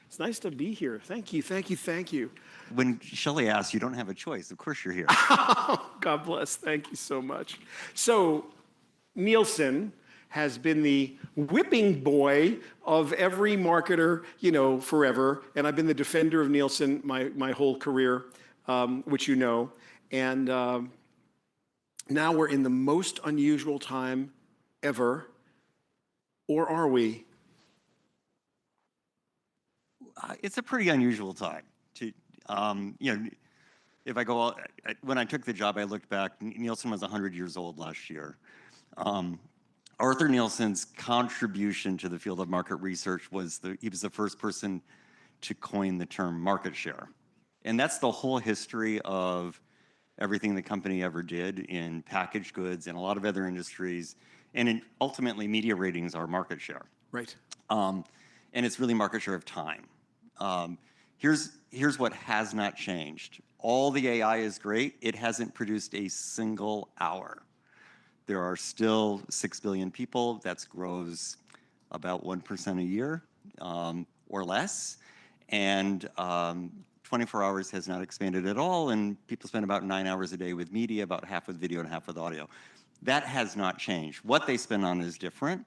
It's nice to be here. Thank you, thank you, thank you. When Shelly asks, you don't have a choice. Of course you're here. God bless. Thank you so much. So, Nielsen has been the whipping boy of every marketer, forever. And I've been the defender of Nielsen my whole career, which you know. And now we're in the most unusual time ever. Or are we? It's a pretty unusual time. If I go, when I took the job, I looked back. Nielsen was 100 years old last year. Arthur Nielsen's contribution to the field of market research was he was the first person to coin the term market share. And that's the whole history of everything the company ever did in packaged goods and a lot of other industries. And ultimately, media ratings are market share. Right. And it's really market share of time. Here's what has not changed. All the AI is great. It hasn't produced a single hour. There are still 6 billion people. That grows about 1% a year or less. And 24 hours has not expanded at all. And people spend about 9 hours a day with media, about half with video and half with audio. That has not changed. What they spend on is different.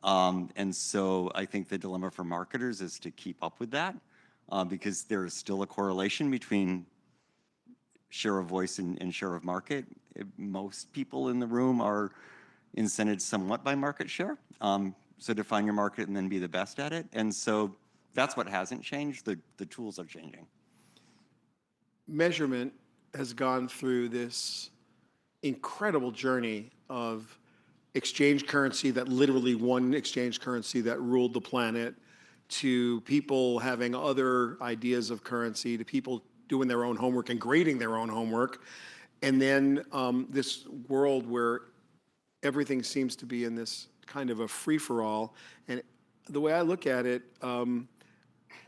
And so I think the dilemma for marketers is to keep up with that because there is still a correlation between share of voice and share of market. Most people in the room are incented somewhat by market share. So define your market and then be the best at it. And so that's what hasn't changed. The tools are changing. Measurement has gone through this incredible journey of exchange currency, that literally one exchange currency that ruled the planet, to people having other ideas of currency, to people doing their own homework and grading their own homework. And then this world where everything seems to be in this kind of a free-for-all. And the way I look at it,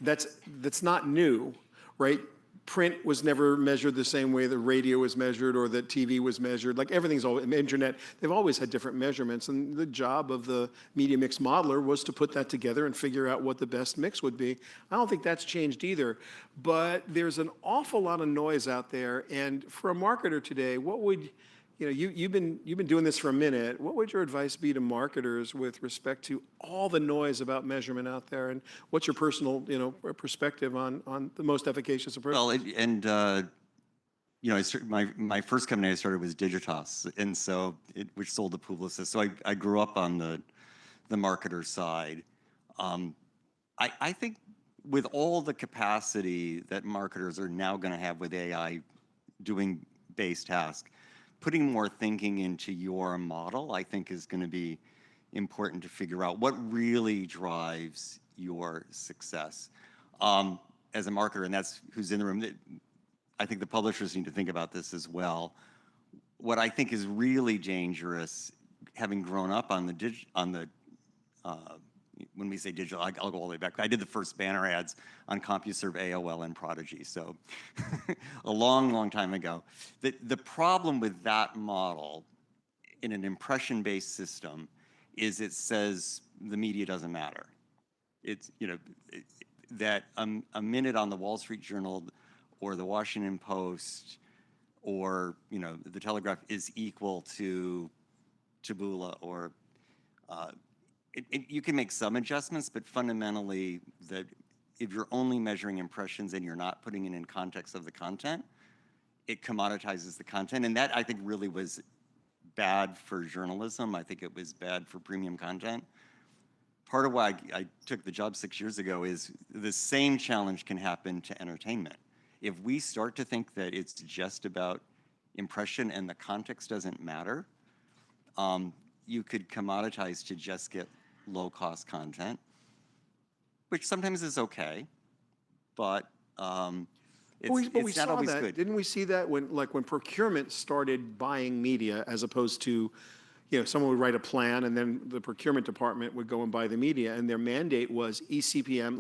that's not new, right? Print was never measured the same way that radio was measured or that TV was measured. Like everything's always, internet, they've always had different measurements. And the job of the media mix modeler was to put that together and figure out what the best mix would be. I don't think that's changed either. But there's an awful lot of noise out there. And for a marketer today, what would, you've been doing this for a minute. What would your advice be to marketers with respect to all the noise about measurement out there? And what's your personal, perspective on the most efficacious approach? Well, my first company I started was Digitas, and so which sold to Publicis. So I grew up on the marketer side. I think with all the capacity that marketers are now going to have with AI doing base tasks, putting more thinking into your model, I think, is going to be important to figure out what really drives your success as a marketer, and that's who's in the room. I think the publishers need to think about this as well. What I think is really dangerous, having grown up on when we say digital, I'll go all the way back. I did the first banner ads on CompuServe, AOL, and Prodigy, so a long, long time ago. The problem with that model in an impression-based system is it says the media doesn't matter. It's, that a minute on the Wall Street Journal or the Washington Post or, the Telegraph is equal to Taboola or you can make some adjustments, but fundamentally, if you're only measuring impressions and you're not putting it in context of the content, it commoditizes the content. And that, I think, really was bad for journalism. I think it was bad for premium content. Part of why I took the job 6 years ago is the same challenge can happen to entertainment. If we start to think that it's just about impression and the context doesn't matter, you could commoditize to just get low-cost content, which sometimes is okay, but it's not always good. Didn't we see that when procurement started buying media as opposed to, someone would write a plan and then the procurement department would go and buy the media, and their mandate was eCPM,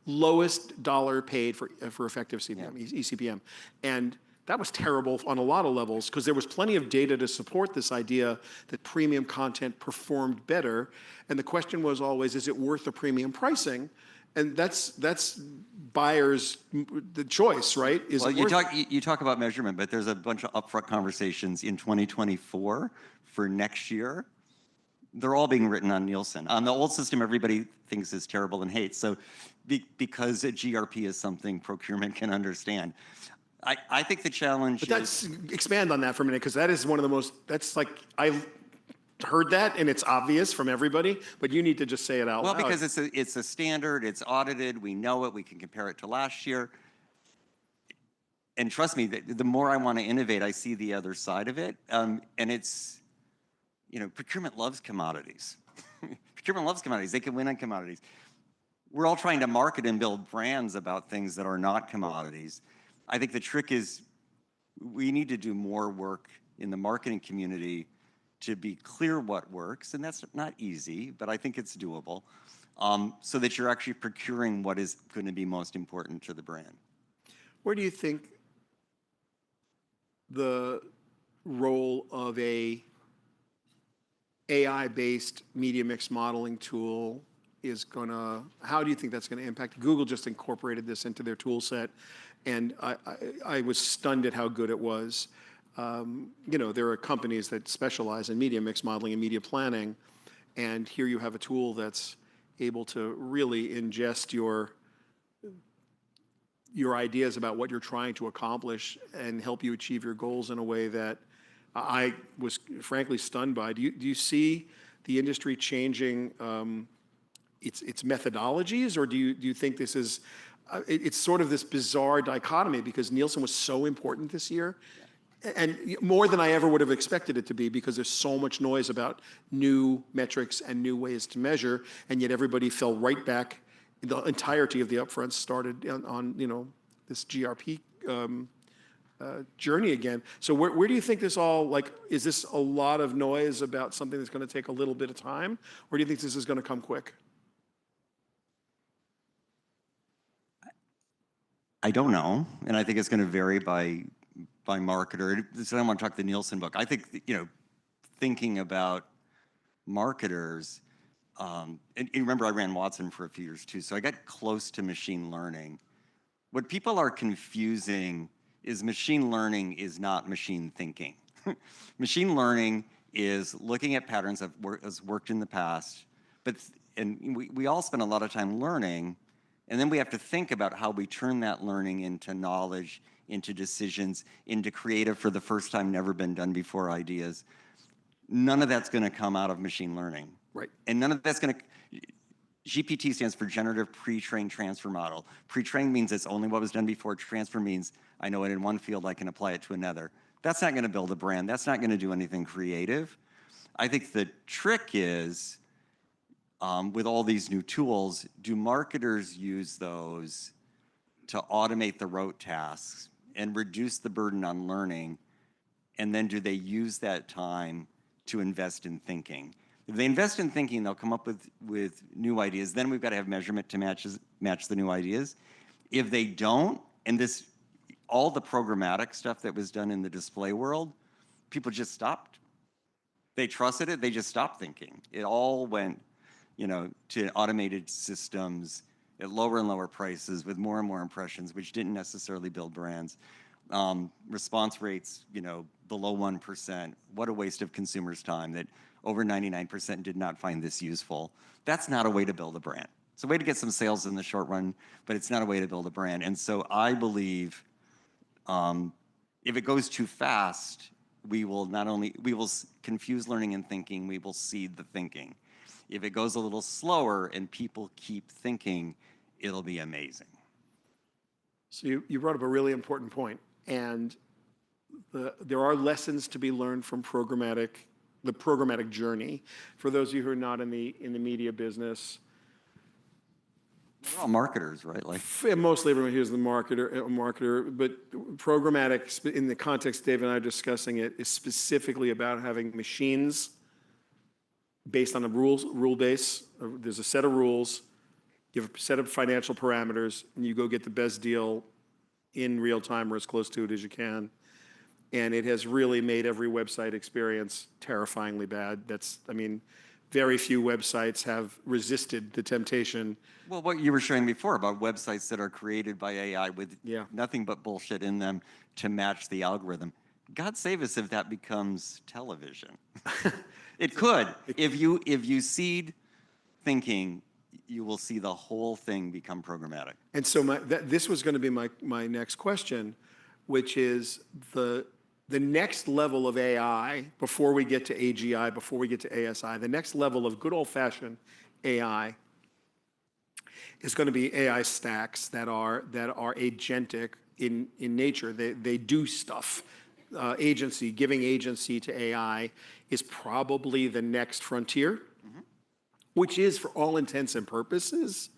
lowest dollar paid for effective CPM, ECPM, and that was terrible on a lot of levels because there was plenty of data to support this idea that premium content performed better. And the question was always, is it worth the premium pricing? And that's buyers' the choice, right? Is Well, it you talk about measurement, but there's a bunch of upfront conversations in 2024 for next year. They're all being written on Nielsen. On the old system, everybody thinks is terrible and hates. So because a GRP is something procurement can understand. I think the challenge But expand on that for a minute, because that is one of the most, that's like, I heard that and it's obvious from everybody, but you need to just say it out loud. Well, because it's a standard, it's audited, we know it, we can compare it to last year. And trust me, the more I want to innovate, I see the other side of it. And it's, procurement loves commodities. Procurement loves commodities. They can win on commodities. We're all trying to market and build brands about things that are not commodities. I think the trick is we need to do more work in the marketing community to be clear what works, and that's not easy, but I think it's doable, so that you're actually procuring what is going to be most important to the brand. Where do you think the role of a AI-based media mix modeling tool is gonna, how do you think that's gonna impact? Google just incorporated this into their tool set, and I was stunned at how good it was. There are companies that specialize in media mix modeling and media planning, and here you have a tool that's able to really ingest your ideas about what you're trying to accomplish and help you achieve your goals in a way that I was frankly stunned by. Do you see the industry changing its methodologies, or do you think this is it's sort of this bizarre dichotomy because Nielsen was so important this year, and more than I ever would have expected it to be, because there's so much noise about new metrics and new ways to measure, and yet everybody fell right back. The entirety of the upfronts started on this GRP journey again. So where do you think this all, like, is this a lot of noise about something that's going to take a little bit of time, or do you think this is going to come quick? I don't know, and I think it's going to vary by marketer. So I want to talk the Nielsen book. I think thinking about marketers, and remember I ran Watson for a few years too, so I got close to machine learning. What people are confusing is machine learning is not machine thinking. Machine learning is looking at patterns that has worked in the past, and we all spend a lot of time learning, and then we have to think about how we turn that learning into knowledge, into decisions, into creative, for the first time, never been done before ideas. None of that's going to come out of machine learning. Right. And none of that's going to, GPT stands for Generative Pre-trained Transfer Model. Pre-trained means it's only what was done before. Transfer means I know it in one field, I can apply it to another. That's not going to build a brand. That's not going to do anything creative. I think the trick is, with all these new tools, do marketers use those to automate the rote tasks and reduce the burden on learning? And then do they use that time to invest in thinking? If they invest in thinking, they'll come up with new ideas. Then we've got to have measurement to match the new ideas. If they don't, and all the programmatic stuff that was done in the display world, people just stopped. They trusted it, they just stopped thinking. It all went, to automated systems at lower and lower prices with more and more impressions, which didn't necessarily build brands. Response rates, below 1%. What a waste of consumers' time that over 99% did not find this useful. That's not a way to build a brand. It's a way to get some sales in the short run, but it's not a way to build a brand. And so I believe if it goes too fast, we will confuse learning and thinking, we will seed the thinking. If it goes a little slower and people keep thinking, it'll be amazing. So you brought up a really important point, and there are lessons to be learned from the programmatic journey. For those of you who are not in the media business, we're all marketers, right? Mostly everyone here is a marketer, but programmatic, in the context Dave and I are discussing it, is specifically about having machines based on a rule base. There's a set of rules, you have a set of financial parameters, and you go get the best deal in real time or as close to it as you can. and it has really made every website experience terrifyingly bad. I mean, very few websites have resisted the temptation. Well, what you were showing before about websites that are created by AI with Yeah. nothing but bullshit in them to match the algorithm. God save us if that becomes television. It could. If you seed thinking, you will see the whole thing become programmatic. And so this was going to be my next question, which is the next level of AI before we get to AGI, before we get to ASI, the next level of good old-fashioned AI is going to be AI stacks that are agentic in nature. They do stuff. Giving agency to AI is probably the next frontier, which is, for all intents and purposes,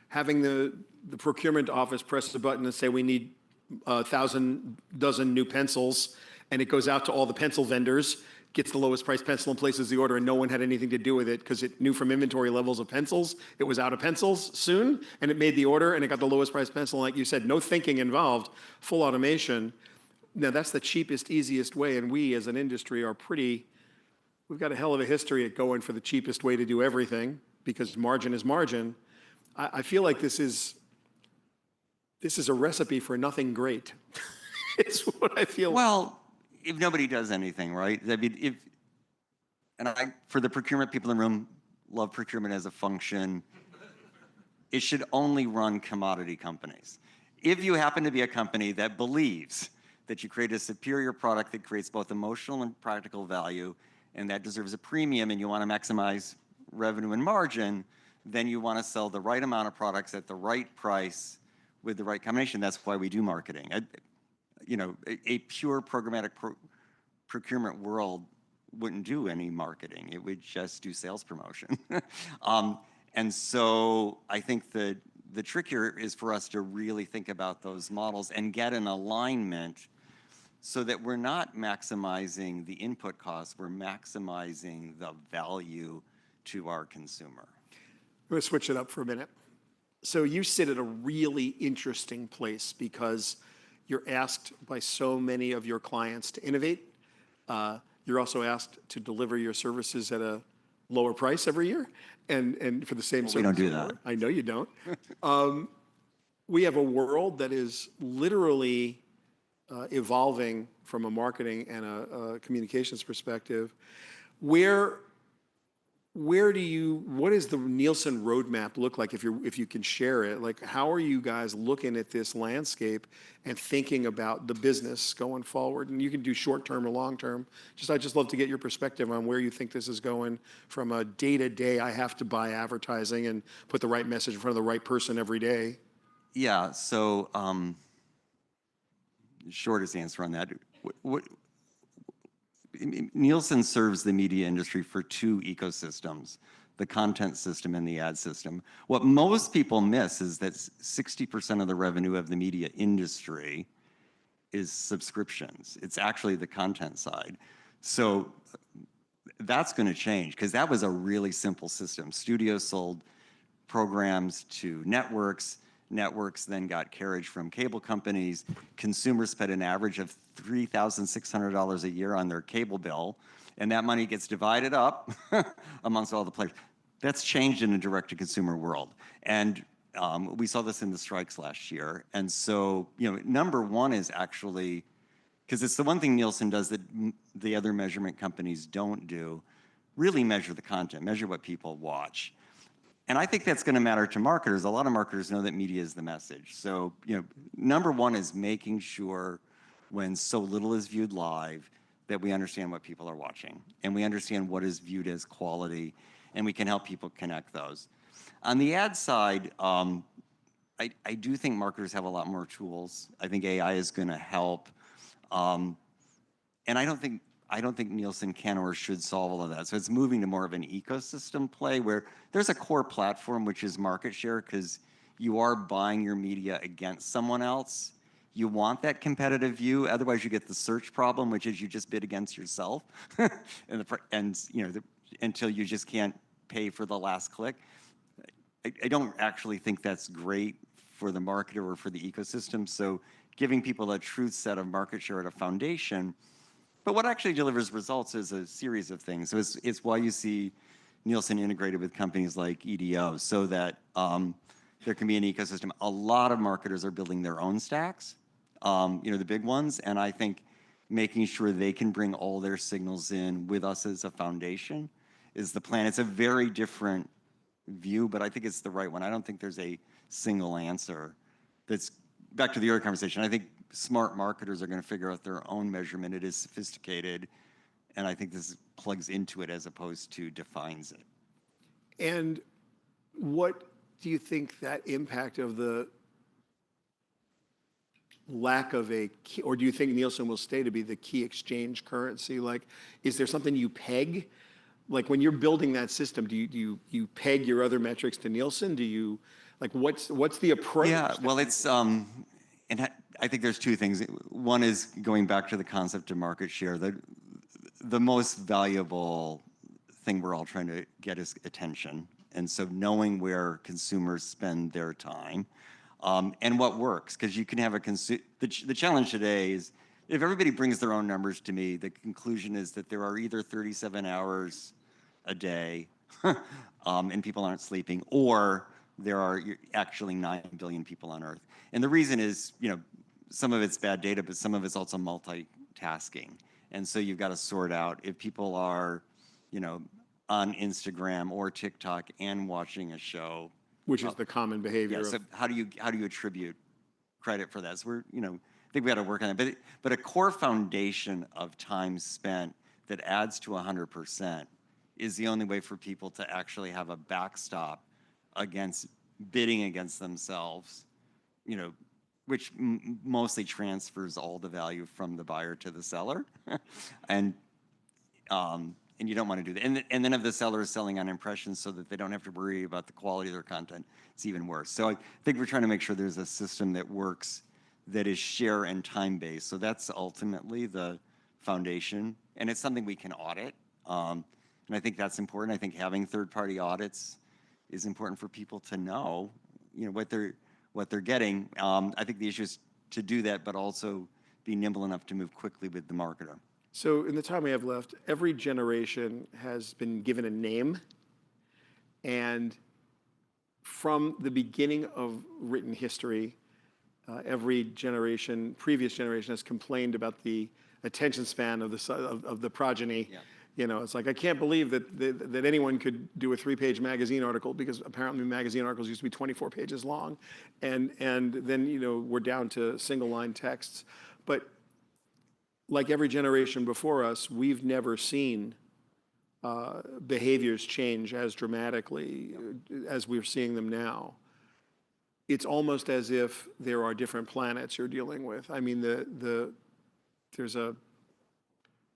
having the procurement office press the button and say, we need 1,000 dozen new pencils, and it goes out to all the pencil vendors, gets the lowest price pencil and places the order, and no one had anything to do with it because it knew from inventory levels of pencils, it was out of pencils soon, and it made the order, and it got the lowest price pencil. Like you said, no thinking involved, full automation. Now, that's the cheapest, easiest way, and we as an industry we've got a hell of a history at going for the cheapest way to do everything because margin is margin. I feel like this is a recipe for nothing great. It's what I feel. Well, if nobody does anything, right? I mean, for the procurement people in the room, love procurement as a function. It should only run commodity companies. If you happen to be a company that believes that you create a superior product that creates both emotional and practical value, and that deserves a premium, and you want to maximize revenue and margin, then you want to sell the right amount of products at the right price with the right combination. That's why we do marketing. A pure programmatic procurement world wouldn't do any marketing. It would just do sales promotion. And so I think the trick here is for us to really think about those models and get an alignment so that we're not maximizing the input costs, we're maximizing the value to our consumer. I'm going to switch it up for a minute. So you sit at a really interesting place because you're asked by so many of your clients to innovate. You're also asked to deliver your services at a lower price every year, and for the same service. We don't do that. I know you don't. We have a world that is literally evolving from a marketing and a communications perspective. What does the Nielsen roadmap look like if you can share it? Like, how are you guys looking at this landscape and thinking about the business going forward? And you can do short term or long term. I'd just love to get your perspective on where you think this is going from a day-to-day, I have to buy advertising and put the right message in front of the right person every day. Yeah, so shortest answer on that. Nielsen serves the media industry for two ecosystems, the content system and the ad system. What most people miss is that 60% of the revenue of the media industry is subscriptions. It's actually the content side. So that's going to change because that was a really simple system. Studios sold programs to networks. Networks then got carriage from cable companies. Consumers spent an average of $3,600 a year on their cable bill, and that money gets divided up amongst all the players. That's changed in a direct-to-consumer world, and we saw this in the strikes last year. And so, number one is actually, because it's the one thing Nielsen does that the other measurement companies don't do, really measure the content, measure what people watch. And I think that's going to matter to marketers. A lot of marketers know that media is the message. So, number one is making sure when so little is viewed live that we understand what people are watching and we understand what is viewed as quality, and we can help people connect those. On the ad side, I do think marketers have a lot more tools. I think AI is going to help. And I don't think Nielsen can or should solve all of that. So it's moving to more of an ecosystem play where there's a core platform, which is market share, because you are buying your media against someone else. You want that competitive view. Otherwise, you get the search problem, which is you just bid against yourself, until you just can't pay for the last click. I don't actually think that's great for the marketer or for the ecosystem. So giving people a true set of market share at a foundation. But what actually delivers results is a series of things. So it's why you see Nielsen integrated with companies like EDO, so that there can be an ecosystem. A lot of marketers are building their own stacks, the big ones, and I think making sure they can bring all their signals in with us as a foundation is the plan. It's a very different view, but I think it's the right one. I don't think there's a single answer. That's back to the earlier conversation. I think smart marketers are going to figure out their own measurement. It is sophisticated, and I think this plugs into it as opposed to defines it. And what do you think that impact of the lack of a key, or do you think Nielsen will stay to be the key exchange currency? Like, is there something you peg? Like when you're building that system, do you peg your other metrics to Nielsen? Do you, like, what's the approach? Yeah, well, it's and I think there's two things. One is going back to the concept of market share. The most valuable thing we're all trying to get is attention, and so knowing where consumers spend their time, and what works, because you can have the challenge today is if everybody brings their own numbers to me, the conclusion is that there are either 37 hours a day, and people aren't sleeping, or there are actually 9 billion people on Earth. And the reason is, some of it's bad data, but some of it's also multitasking. And so you've got to sort out if people are, on Instagram or TikTok and watching a show. Which is the common behavior. Yeah, so how do you attribute credit for that? So I think we got to work on it. But a core foundation of time spent that adds to 100% is the only way for people to actually have a backstop against bidding against themselves, which mostly transfers all the value from the buyer to the seller, and you don't want to do that. And then if the seller is selling on impressions so that they don't have to worry about the quality of their content, it's even worse. So I think we're trying to make sure there's a system that works that is share and time based. So that's ultimately the foundation, and it's something we can audit. And I think that's important. I think having third-party audits is important for people to know, what they're getting. I think the issue is to do that, but also be nimble enough to move quickly with the marketer. So in the time we have left, every generation has been given a name, and from the beginning of written history, every previous generation has complained about the attention span of the progeny. Yeah. It's like, I can't believe that anyone could do a 3-page magazine article, because apparently magazine articles used to be 24 pages long, and then we're down to single line texts. But like every generation before us, we've never seen behaviors change as dramatically as we're seeing them now. It's almost as if there are different planets you're dealing with. I mean, there's a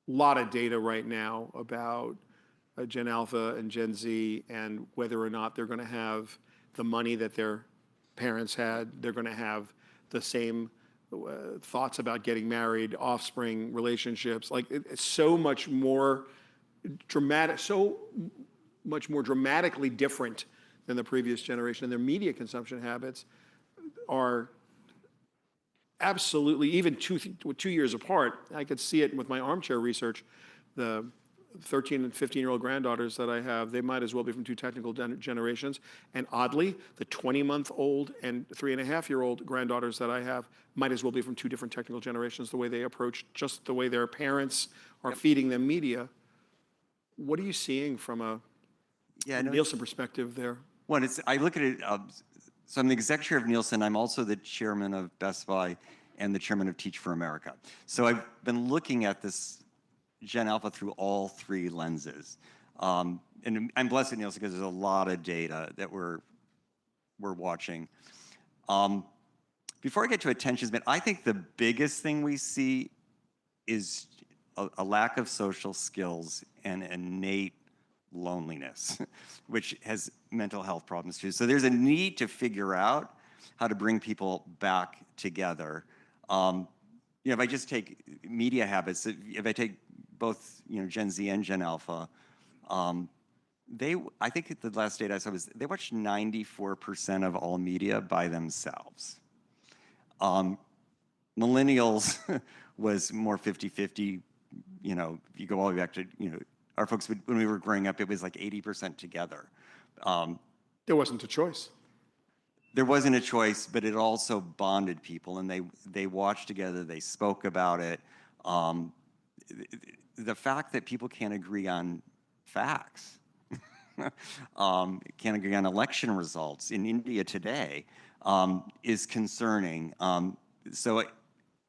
lot of data right now about Gen Alpha and Gen Z and whether or not they're going to have the money that their parents had. They're going to have the same thoughts about getting married, offspring, relationships. Like, it's so much more dramatic, so much more dramatically different than the previous generation. And their media consumption habits are absolutely, even 2 years apart. I could see it with my armchair research. The 13 and 15-year-old granddaughters that I have, they might as well be from 2 technical generations. And oddly, the 20-month-old and 3.5-year-old granddaughters that I have might as well be from 2 different technical generations, the way they approach, just the way their parents are feeding them media. What are you seeing from a Nielsen perspective there? Well, I look at it, so I'm the executive chair of Nielsen. I'm also the chairman of Best Buy and the chairman of Teach for America. So I've been looking at this Gen Alpha through all 3 lenses. And I'm blessed at Nielsen because there's a lot of data that we're watching. Before I get to attention span, I think the biggest thing we see is a lack of social skills and innate loneliness, which has mental health problems too. So there's a need to figure out how to bring people back together. If I just take media habits, if I take both Gen Z and Gen Alpha, I think the last data I saw was they watched 94% of all media by themselves. Millennials was more 50-50. You know, if you go all the way back to, you know, our folks, when we were growing up, it was like 80% together. There wasn't a choice. There wasn't a choice, but it also bonded people, and they watched together, they spoke about it. The fact that people can't agree on facts, can't agree on election results in India today, is concerning. And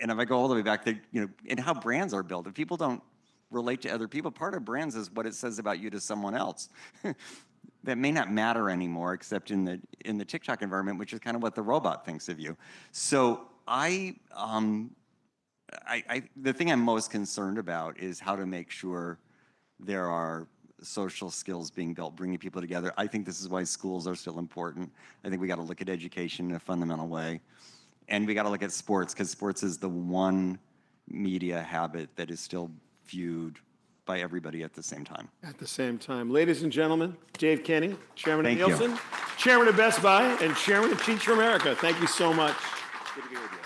if I go all the way back to, you know, and how brands are built, if people don't relate to other people, part of brands is what it says about you to someone else. That may not matter anymore, except in the TikTok environment, which is kind of what the robot thinks of you. So the thing I'm most concerned about is how to make sure there are social skills being built, bringing people together. I think this is why schools are still important. I think we got to look at education in a fundamental way. And we got to look at sports, because sports is the one media habit that is still viewed by everybody at the same time. At the same time. Ladies and gentlemen, Dave Kenny, Chairman of Thank you. Nielsen, Chairman of Best Buy, and Chairman of Teach for America. Thank you so much. Good to be with you.